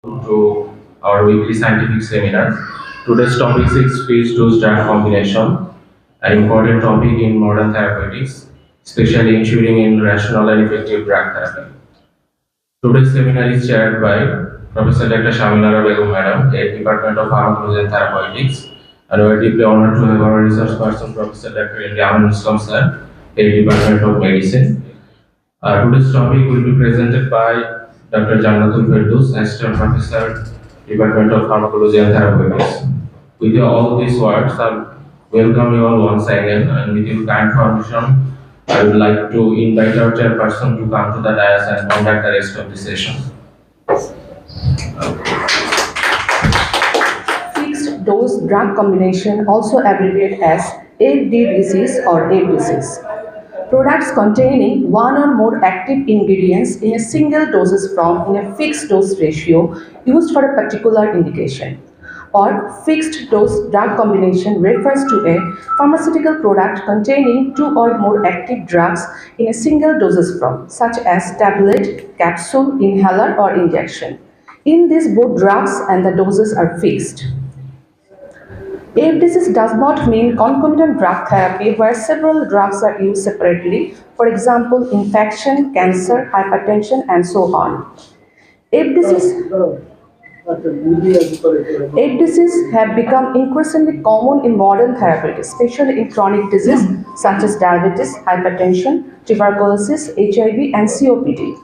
To our weekly scientific seminar. Today's topic is phase dose drug combination, an important topic in modern therapeutics, especially ensuring in rational and effective drug therapy. Today's seminar is chaired by Professor Dr. Shaminara Begum Madam, Head Department of Pharmacology and Therapeutics, and we are deeply honored to have our research person, Professor Dr. Imran Islam Sir, Head Department of Medicine. Today's topic will be presented by Dr. Jannatul Firdaus, Assistant Professor, Department of Pharmacology and Therapeutics. With all these words, I welcome you all once again, and with your kind permission, I would like to invite our chairperson to come to the dais and conduct the rest of the session. Fixed dose drug combination, also abbreviated as FDCs or FDCs. Products containing one or more active ingredients in a single dosage form in a fixed dose ratio used for a particular indication. Or fixed dose drug combination refers to a pharmaceutical product containing two or more active drugs in a single dosage form, such as tablet, capsule, inhaler, or injection. In this, both drugs and the doses are fixed. FDCs does not mean concomitant drug therapy where several drugs are used separately, for example, infection, cancer, hypertension, and so on. FDCs have become increasingly common in modern therapy, especially in chronic disease such as diabetes, hypertension, tuberculosis, HIV, and COPD.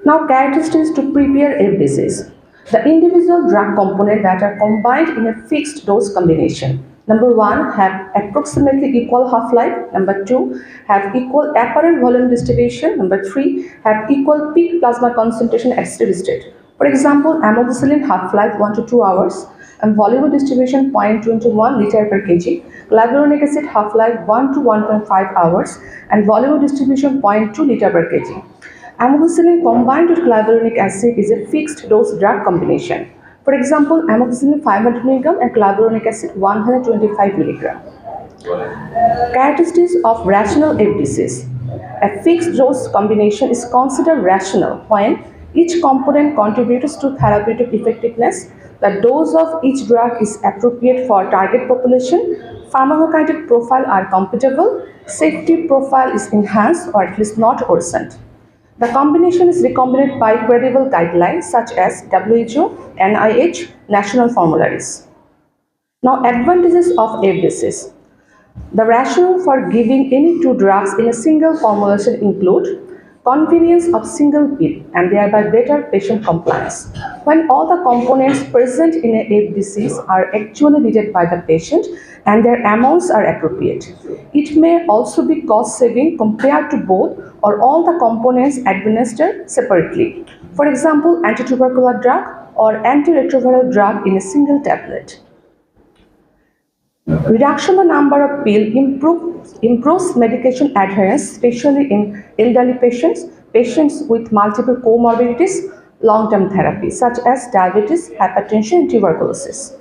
Now, characteristics to prepare FDCs. The individual drug components that are combined in a fixed dose combination. Number 1, have approximately equal half-life. Number 2, have equal apparent volume distribution. Number 3, have equal peak plasma concentration at steady state. For example, amoxicillin half-life 1 to 2 hours and volume distribution 0.21 liter per kg. Clavulanic acid half-life 1 to 1.5 hours and volume distribution 0.2 liter per kg. Amoxicillin combined with clavulanic acid is a fixed dose drug combination. For example, amoxicillin 500 mg and clavulanic acid 125 mg. Characteristics of rational FDCs. A fixed dose combination is considered rational when each component contributes to therapeutic effectiveness, the dose of each drug is appropriate for target population, pharmacokinetic profile are compatible, safety profile is enhanced or at least not worsened. The combination is recommended by credible guidelines such as WHO, NIH, national formularies. Now, advantages of FDCs. The rationale for giving any two drugs in a single formulation include convenience of single pill and thereby better patient compliance. When all the components present in a FDCs are actually needed by the patient and their amounts are appropriate. It may also be cost saving compared to both or all the components administered separately. For example, anti-tubercular drug or antiretroviral drug in a single tablet. Reduction in the number of pills improves medication adherence, especially in elderly patients, patients with multiple comorbidities, long-term therapy such as diabetes, hypertension, and tuberculosis.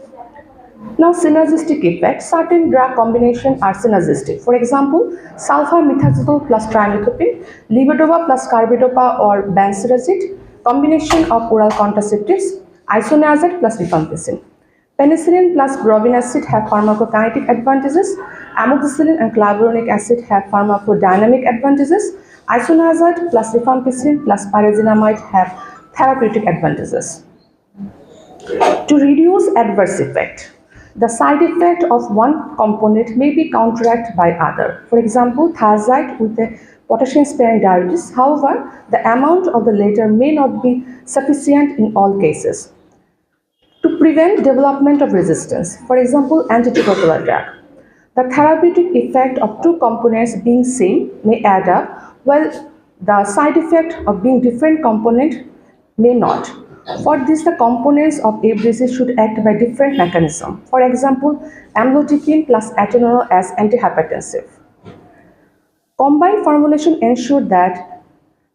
Now, synergistic effect. Certain drug combinations are synergistic. For example, sulfamethoxazole plus trimethoprim, levodopa plus carbidopa or benserazide, combination of oral contraceptives, isoniazid plus rifampicin. Penicillin plus brovinacid have pharmacokinetic advantages. Amoxicillin and clavulanic acid have pharmacodynamic advantages. Isoniazid plus rifampicin plus pyrazinamide have therapeutic advantages. To reduce adverse effect. The side effect of one component may be counteracted by other. For example, thiazide with a potassium-sparing diuresis. However, the amount of the latter may not be sufficient in all cases. To prevent development of resistance, for example, anti-tubercular drug. The therapeutic effect of two components being same may add up, while the side effect of being different component may not. For this, the components of FDC should act by different mechanism. For example, amlodipine plus atenolol as antihypertensive. Combined formulation ensure that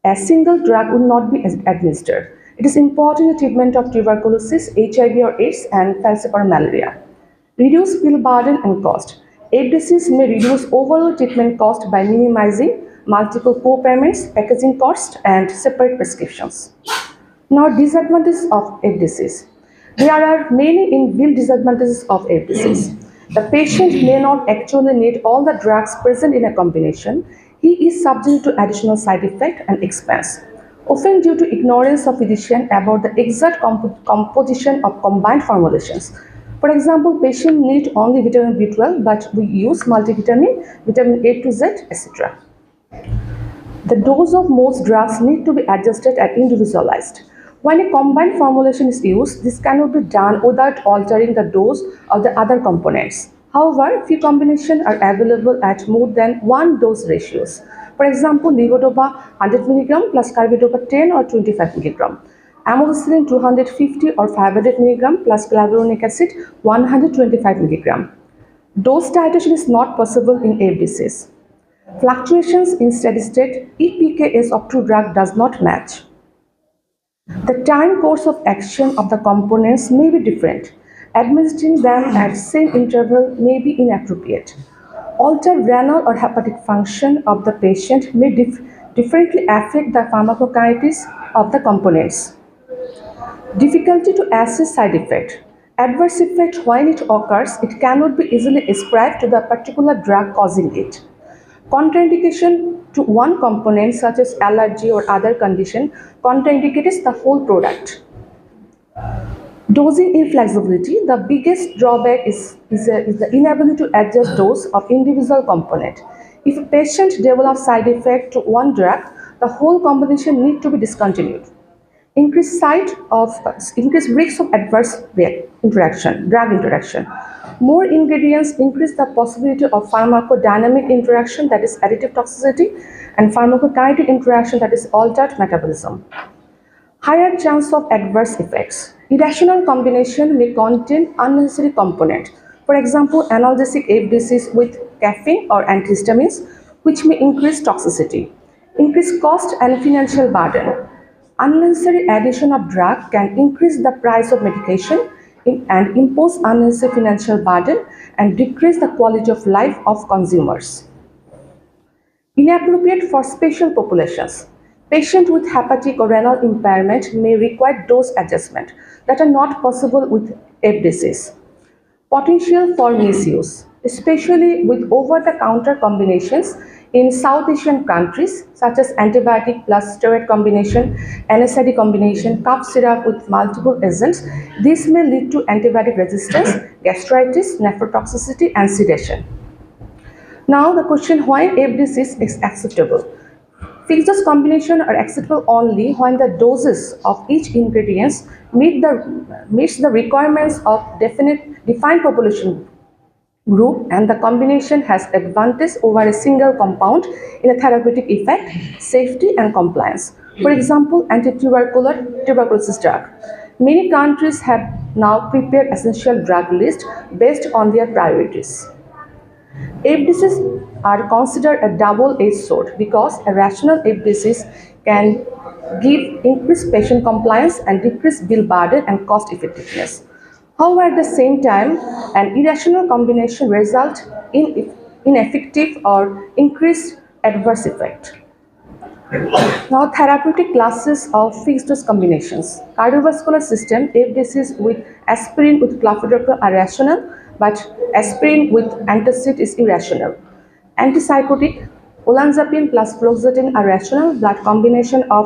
a single drug will not be administered. It is important in the treatment of tuberculosis, HIV or AIDS, and falciparum malaria. Reduce pill burden and cost. FDCs may reduce overall treatment cost by minimizing multiple co-payments, packaging costs, and separate prescriptions. Now, disadvantages of FDCs. There are many inbuilt disadvantages of FDCs. The patient may not actually need all the drugs present in a combination. He is subject to additional side effect and expense, often due to ignorance of physician about the exact composition of combined formulations. For example, patient need only vitamin B12, but we use multivitamin, vitamin A to Z, etc. The dose of most drugs need to be adjusted and individualized. When a combined formulation is used, this cannot be done without altering the dose of the other components. However, few combinations are available at more than one dose ratios. For example, levodopa 100 mg plus carbidopa 10 or 25 mg, amoxicillin 250 or 500 mg plus clavulanic acid 125 mg. Dose titration is not possible in FDCs. Fluctuations in steady state if pKs of two drugs does not match. The time course of action of the components may be different. Administering them at same interval may be inappropriate. Altered renal or hepatic function of the patient may differently affect the pharmacokinetics of the components. Difficulty to assess side effect. Adverse effect, when it occurs, it cannot be easily ascribed to the particular drug causing it. Contraindication to one component such as allergy or other condition contraindicates the whole product. Dosing inflexibility. The biggest drawback is the inability to adjust dose of individual component. If a patient develops side effect to one drug, the whole combination needs to be discontinued. Increased risks of adverse drug interaction. More ingredients increase the possibility of pharmacodynamic interaction, that is additive toxicity, and pharmacokinetic interaction, that is altered metabolism. Higher chance of adverse effects. Irrational combination may contain unnecessary component. For example, analgesic FDCs with caffeine or antihistamines, which may increase toxicity. Increased cost and financial burden. Unnecessary addition of drug can increase the price of medication and impose unnecessary financial burden and decrease the quality of life of consumers. Inappropriate for special populations. Patients with hepatic or renal impairment may require dose adjustment that are not possible with FDCs. Potential for misuse, especially with over-the-counter combinations in South Asian countries such as antibiotic plus steroid combination, NSAID combination, cough syrup with multiple agents. This may lead to antibiotic resistance, gastritis, nephrotoxicity, and sedation. Now the question, why FDCs is acceptable? Fixed dose combinations are acceptable only when the doses of each ingredient meets the requirements of defined population group, and the combination has advantage over a single compound in a therapeutic effect, safety, and compliance. For example, tuberculosis drug. Many countries have now prepared essential drug list based on their priorities. FDCs are considered a double-edged sword because irrational FDCs can give increased patient compliance and decrease bill burden and cost effectiveness. However, at the same time, an irrational combination results in ineffective or increased adverse effect. Now, therapeutic classes of fixed dose combinations. Cardiovascular system, FDCs with aspirin with clofazimine are rational, but aspirin with antacid is irrational. Antipsychotic, olanzapine plus fluoxetine are rational, but combination of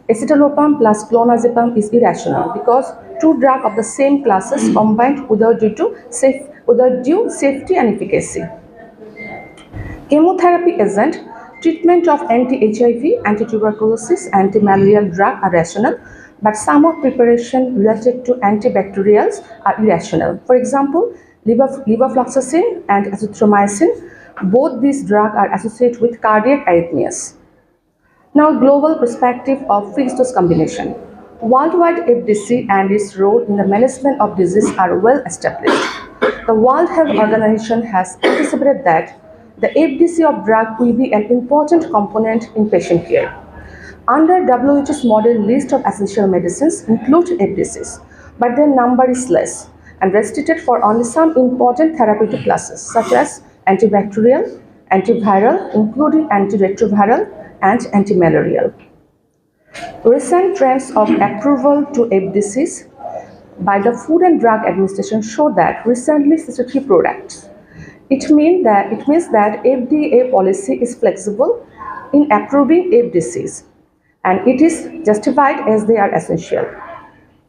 escitalopram plus clonazepam is irrational because two drugs of the same classes combined without due safety and efficacy. Chemotherapy agent, treatment of anti-HIV, anti-tuberculosis, anti-malarial drug are rational, but some of preparation related to antibacterials are irrational. For example, levofloxacin and azithromycin, both these drugs are associated with cardiac arrhythmias. Now, global perspective of fixed dose combination. Worldwide FDC and its role in the management of disease are well established. The World Health Organization has anticipated that the FDC of drug will be an important component in patient care. Under WHO's model list of essential medicines include FDCs, but their number is less and restricted for only some important therapeutic classes such as antibacterial, antiviral, including antiretroviral, and antimalarial. Recent trends of approval to FDCs by the Food and Drug Administration show that recently 63 products. It means that FDA policy is flexible in approving FDCs and it is justified as they are essential.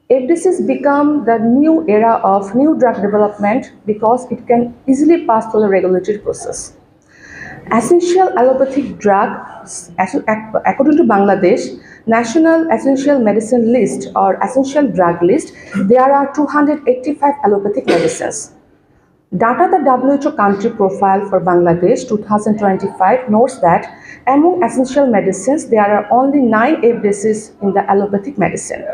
FDCs become the new era of new drug development because it can easily pass through the regulatory process. Essential allopathic drugs, according to Bangladesh National Essential Medicine List or Essential Drug List, there are 285 allopathic medicines. Data the WHO country profile for Bangladesh 2025 notes that among essential medicines, there are only 9 FDCs in the allopathic medicine.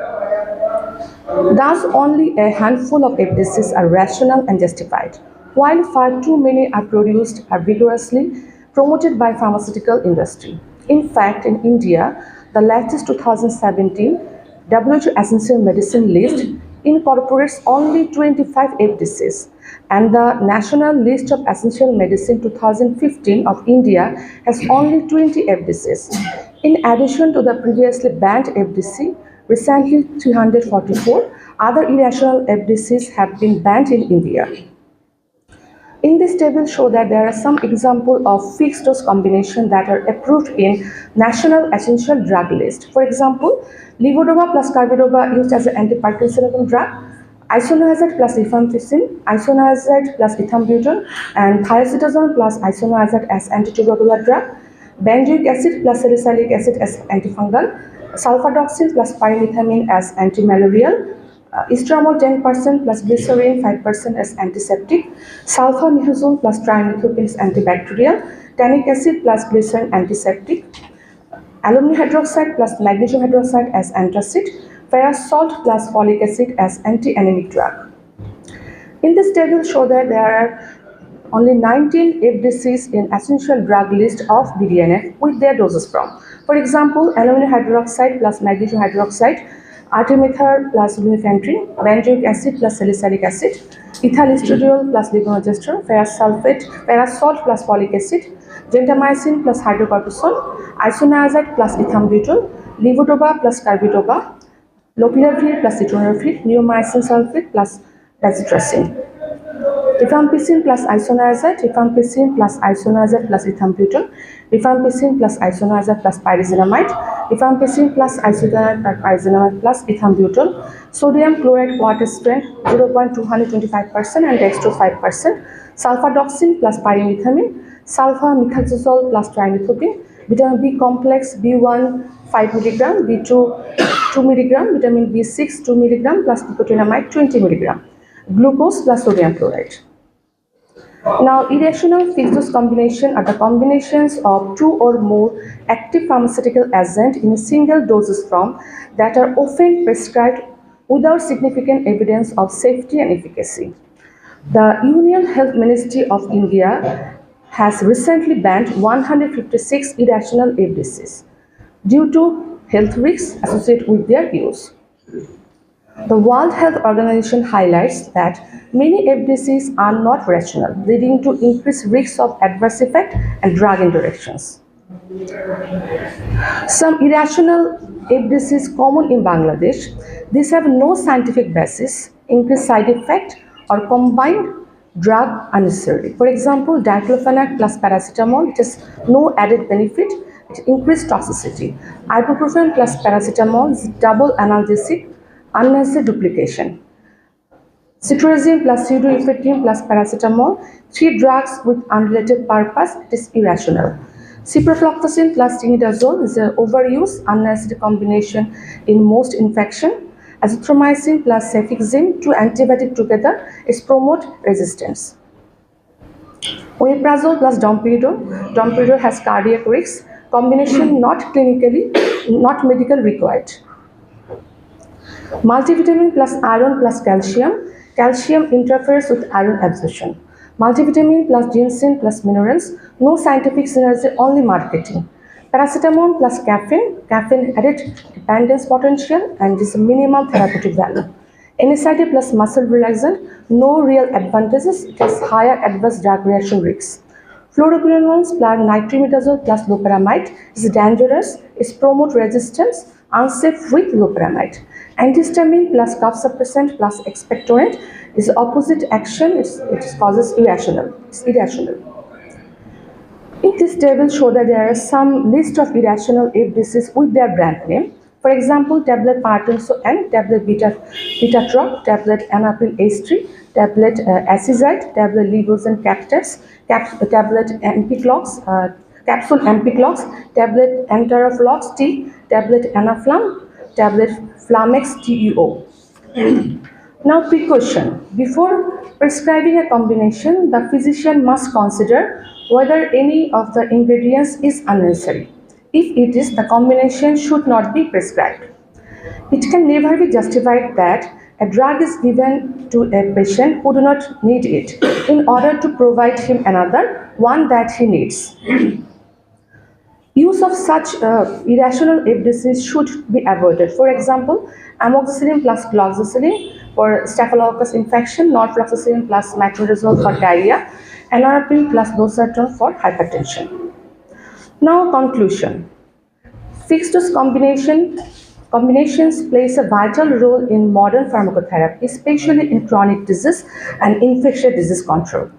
Thus, only a handful of FDCs are rational and justified, while far too many are produced are vigorously promoted by pharmaceutical industry. In fact, in India, the latest 2017 WHO Essential Medicine List incorporates only 25 FDCs, and the National List of Essential Medicine 2015 of India has only 20 FDCs. In addition to the previously banned FDC, recently 344 other irrational FDCs have been banned in India. In this table show that there are some examples of fixed dose combination that are approved in National Essential Drug List. For example, levodopa plus carbidopa used as an antiparkinsonism drug, isoniazid plus rifampicin, isoniazid plus ethambutol, and thiazidazole plus isoniazid as antitubercular drug, benzoic acid plus salicylic acid as antifungal, sulfadoxine plus pyrimethamine as antimalarial, Estramol 10% plus glycerin 5% as antiseptic, sulfamethasone plus trimethoprim as antibacterial, tannic acid plus glycerin antiseptic, aluminum hydroxide plus magnesium hydroxide as antacid, ferrous salt plus folic acid as anti-anemic drug. In this table show that there are only 19 FDCs in essential drug list of BDNF with their doses from. For example, aluminum hydroxide plus magnesium hydroxide, artemether plus lumefantrine, benzoic acid plus salicylic acid, ethyl estradiol plus levonorgestrel, ferrous salt plus folic acid, gentamicin plus hydrocortisone, isoniazid plus ethambutol, levodopa plus carbidopa, loperamide plus citonamide, neomycin sulfate plus dazitracin. Rifampicin plus isoniazid, rifampicin plus isoniazid plus ethambutol, rifampicin plus isoniazid plus pyrazinamide, rifampicin plus isoniazid plus pyrazinamide plus ethambutol, sodium chloride water strength 0.225% and dextrose 5%, sulfadoxine plus pyrimethamine, sulfamethoxazole plus trimethoprim, vitamin B complex B1 5 mg, B2 2 mg, vitamin B6 2 mg plus nicotinamide 20 mg, glucose plus sodium chloride. Now, irrational fixed dose combination are the combinations of 2 or more active pharmaceutical agents in a single dosage form that are often prescribed without significant evidence of safety and efficacy. The Union Health Ministry of India has recently banned 156 irrational FDCs due to health risks associated with their use. The World Health Organization highlights that many FDCs are not rational, leading to increased risks of adverse effect and drug interactions. Some irrational FDCs common in Bangladesh, these have no scientific basis, increased side effect, or combined drug unnecessarily. For example, diclofenac plus paracetamol, it has no added benefit, it increased toxicity. Ibuprofen plus paracetamol is double analgesic, unnecessary duplication. Cetirizine plus pseudoephedrine plus paracetamol, 3 drugs with unrelated purpose, it is irrational. Ciprofloxacin plus tinidazole is an overuse, unnecessary combination in most infection. Azithromycin plus cefixime, 2 antibiotics together, is promote resistance. Omeprazole plus domperidone, domperidone has cardiac risks, combination not medical required. Multivitamin plus iron plus calcium, calcium interferes with iron absorption. Multivitamin plus ginseng plus minerals, no scientific synergy, only marketing. Paracetamol plus caffeine, caffeine added dependence potential and is a minimal therapeutic value. NSAID plus muscle relaxant, no real advantages, it has higher adverse drug reaction risks. Fluoroquinolones plus nitrimidazole plus loperamide is dangerous, it promotes resistance, unsafe with loperamide. Antihistamine plus cough suppressant plus expectorant is opposite action. It causes irrational. It's irrational. In this table show that there are some list of irrational FDCs with their brand name. For example, tablet Partenso N, tablet Betatrop, tablet Anapil H3, tablet Acizide, tablet Levosan Captex, tablet Ampiclox, capsule Ampiclox, tablet Antaraflox T, tablet Anaflam, tablet Flamex TEO. Now, precaution. Before prescribing a combination, the physician must consider whether any of the ingredients is unnecessary. If it is, the combination should not be prescribed. It can never be justified that a drug is given to a patient who do not need it in order to provide him another one that he needs. Use of such irrational FDCs should be avoided. For example, amoxicillin plus cloxacillin for staphylococcus infection, norfloxacillin plus metronidazole for diarrhea, enalapril plus losartan for hypertension. Now, conclusion. Fixed dose combinations plays a vital role in modern pharmacotherapy, especially in chronic disease and infectious disease control.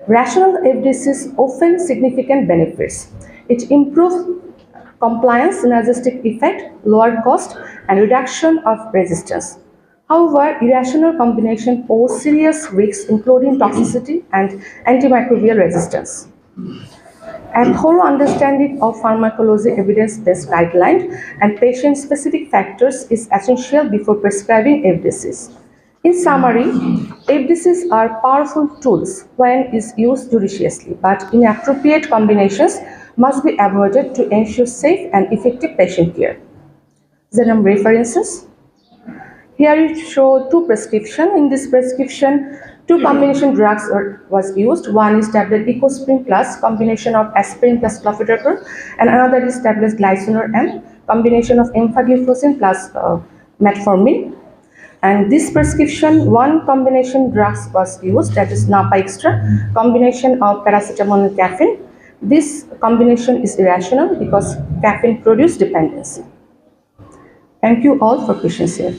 Rational FDCs offer significant benefits. It improves compliance, synergistic effect, lower cost, and reduction of resistance. However, irrational combination pose serious risks, including toxicity and antimicrobial resistance. A thorough understanding of pharmacology evidence-based guidelines and patient-specific factors is essential before prescribing FDCs. In summary, FDCs are powerful tools when used judiciously, but inappropriate combinations must be avoided to ensure safe and effective patient care. Xenom references. Here it shows two prescriptions. In this prescription, two combination drugs was used. One is tablet Ecosprin plus combination of aspirin plus clofidogrel, and another is tablet Glycinor M combination of empagliflozin plus metformin. And this prescription, one combination drugs was used, that is Napa Extra, combination of paracetamol and caffeine. This combination is irrational because caffeine produces dependency. Thank you all for patience here.